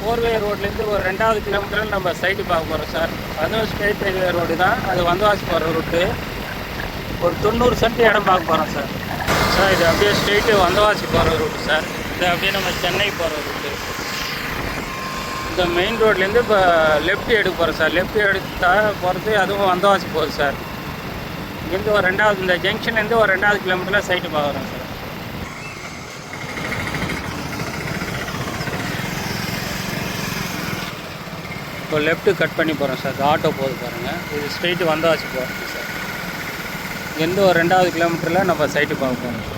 4வே ரோட்லேருந்து ஒரு 2வது கிலோமீட்டரில் நம்ம சைட்டு பார்க்க போகிறோம் சார். அதுவும் ஸ்ட்ரெயிட் ஹைவே ரோடு தான். அது வந்தவாசி போகிற ரூட்டு. ஒரு 90 சென்ட் இடம் பார்க்க போகிறோம் சார். சார் இது அப்படியே ஸ்ட்ரெயிட்டு வந்தவாசி போகிற ரூட்டு சார். இது அப்படியே நம்ம சென்னை போகிற ரூட்டு. இந்த மெயின் ரோட்லேருந்து இப்போ லெஃப்ட் எடுக்க போகிறோம் சார். லெஃப்ட் எடுத்தா போகிறது அதுவும் வந்தவாசி போகுது சார். இங்கேருந்து ஒரு 2வது இந்த ஜங்ஷன்லேருந்து ஒரு 2வது கிலோமீட்டரில் சைட்டு பார்க்குறோம் சார். இப்போ லெஃப்ட்டு கட் பண்ணி போகிறோம் சார். ஆட்டோ போகுது பாருங்கள். இது ஸ்ட்ரெயிட்டு வந்தவாசி போகிறது சார். இங்கேருந்து ஒரு 2வது கிலோமீட்டரில் நம்ம சைட்டு பார்க்க போகிறோம் சார்.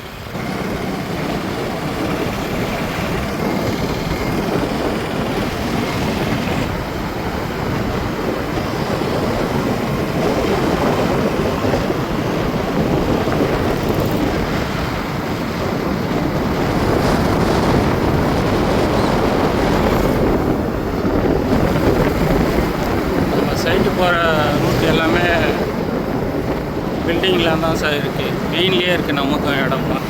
சைட்டு போகிற ரூட் எல்லாமே பில்டிங்லாம் தான் சார் இருக்குது. மெயின்லேயே இருக்குது நமக்கும் இடம்லாம்.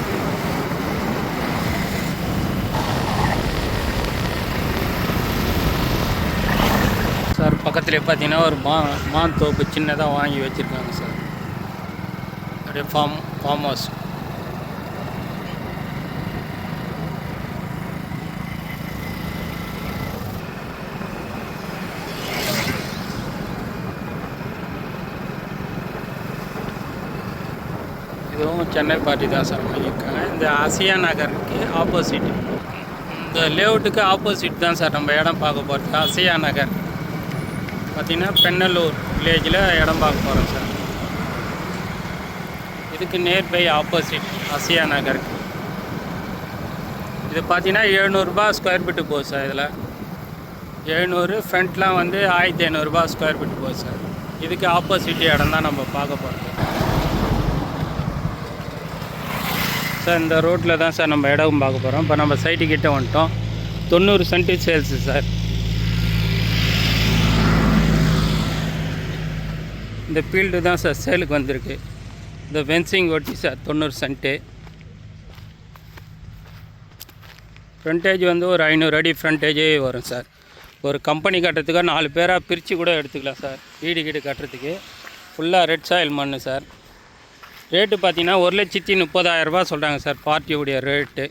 சார் பக்கத்துலேயே பார்த்தீங்கன்னா ஒரு மான் தோப்பு சின்னதாக வாங்கி வச்சுருக்காங்க சார். அப்படியே ஃபார்ம் ஹவுஸ். இதுவும் சென்னை பார்ட்டி தான் சார் வாங்கியிருக்காங்க. இந்த ஆசியா நகருக்கு ஆப்போசிட், இந்த லேஅவுட்டுக்கு ஆப்போசிட் தான் சார் நம்ம இடம் பார்க்க போகிறது. ஆசியா நகர் பார்த்திங்கன்னா பெண்ணலூர் வில்லேஜில் இடம் பார்க்க போகிறோம் சார். இதுக்கு நியர்பை ஆப்போசிட் ஆசியா நகருக்கு. இது பார்த்திங்கன்னா 700 ரூபாய் ஸ்கொயர் ஃபீட்டு போகுது சார். இதில் 700, ஃப்ரண்ட்லாம் வந்து 1500 ரூபாய் ஸ்கொயர் ஃபீட்டு போகுது சார். இதுக்கு ஆப்போசிட் இடம் தான் நம்ம பார்க்க போகிறோம் சார். இந்த ரோட்டில் தான் சார் நம்ம இடம் பார்க்க போகிறோம். இப்போ நம்ம சைட்டுக்கிட்ட வந்துட்டோம். 90 சென்ட் சேல்ஸு சார். இந்த ஃபீல்டு தான் சார் சேலுக்கு வந்திருக்கு. இந்த ஃபென்சிங் ஒட்டி சார் 90 சென்ட்டு. ஃப்ரண்டேஜ் வந்து ஒரு 500 அடி ஃப்ரண்டேஜே வரும் சார். ஒரு கம்பெனி கட்டுறதுக்காக 4 பேராக பிரித்து கூட எடுத்துக்கலாம் சார். வீடு கட்டுறதுக்கு ஃபுல்லாக ரெட் சாயில் மண் சார். ரேட்டு பார்த்தீங்கன்னா 1,30,30,000 ரூபா சொல்கிறாங்க சார் பார்ட்டியுடைய ரேட்டு.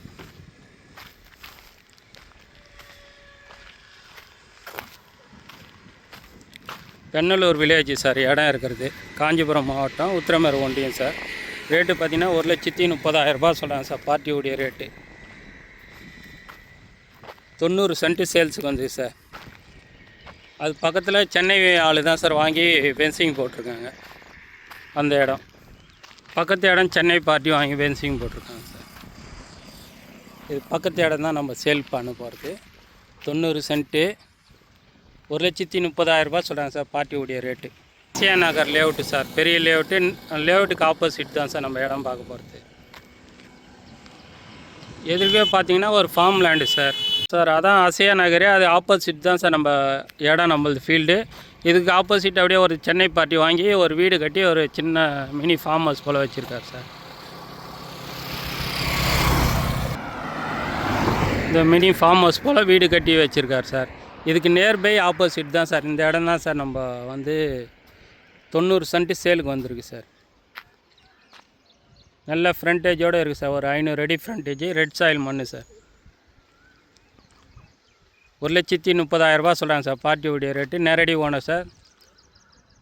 பெண்ணலூர் வில்லேஜ் சார் இடம் இருக்கிறது. காஞ்சிபுரம் மாவட்டம், உத்திரமேறு ஒன்றியம் சார். ரேட்டு பார்த்தீங்கன்னா 1,30,30,000 ரூபா சொல்கிறாங்க சார் பார்ட்டியுடைய ரேட்டு. 90 சென்ட் சேல்ஸுக்கு வந்து சார். அது பக்கத்தில் சென்னை ஆள் தான் சார் வாங்கி ஃபென்சிங் போட்டிருக்காங்க. அந்த இடம் பக்கத்து இடம் சென்னை பார்ட்டி வாங்கி ஃபென்சிங் போட்டிருக்காங்க சார். இது பக்கத்து இடம் தான் நம்ம சேல் பண்ண போகிறது. 90 சென்ட்டு 1,30,30,000 ரூபா சொல்கிறாங்க சார் பார்ட்டியுடைய ரேட்டு. ஆசியா நகர் லேஅவுட்டு சார். பெரிய லேஅவுட்டு. லேஅவுட்டுக்கு ஆப்போசிட் தான் சார் நம்ம இடம் பார்க்க போகிறது. எதிர்க்கே பார்த்தீங்கன்னா ஒரு ஃபார்ம் லேண்டு சார். அதான் ஆசியா நகரே. அது ஆப்போசிட் தான் சார் நம்ம இடம், நம்மளது ஃபீல்டு. இதுக்கு ஆப்போசிட் அப்படியே ஒரு சென்னை பார்ட்டி வாங்கி ஒரு வீடு கட்டி ஒரு சின்ன மினி ஃபார்ம் ஹவுஸ் போல் வச்சுருக்கார் சார். இந்த மினி ஃபார்ம் ஹவுஸ் போல் வீடு கட்டி வச்சுருக்கார் சார். இதுக்கு நியர்பை ஆப்போசிட் தான் சார் இந்த இடம் தான் சார் நம்ம வந்து 90 சென்ட் சேலுக்கு வந்திருக்கு சார். நல்ல ஃப்ரண்டேஜோடு இருக்குது சார். ஒரு 500 அடி ஃப்ரண்டேஜ், ரெட் சாயில் மண் சார். 1,30,30,000 ரூபா சொல்கிறாங்க சார் பார்ட்டியுடைய ரேட்டு. நேரடி ஓனர் சார்.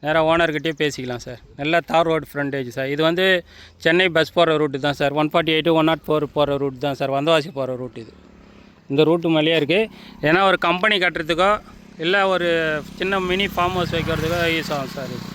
நேராக ஓனர்கிட்டே பேசிக்கலாம் சார். நல்லா தார் ரோடு ஃப்ரண்டேஜ் சார். இது வந்து சென்னை பஸ் போகிற ரூட்டு தான் சார். 148, 104 போகிற ரூட் தான் சார். வந்தவாசி போகிற ரூட் இது. இந்த ரூட்டு மேலேயே இருக்குது. ஏன்னா ஒரு கம்பெனி கட்டுறதுக்கோ இல்லை ஒரு சின்ன மினி ஃபார்ம் ஹவுஸ் வைக்கிறதுக்கோ யூஸ் ஆகும் சார் இது.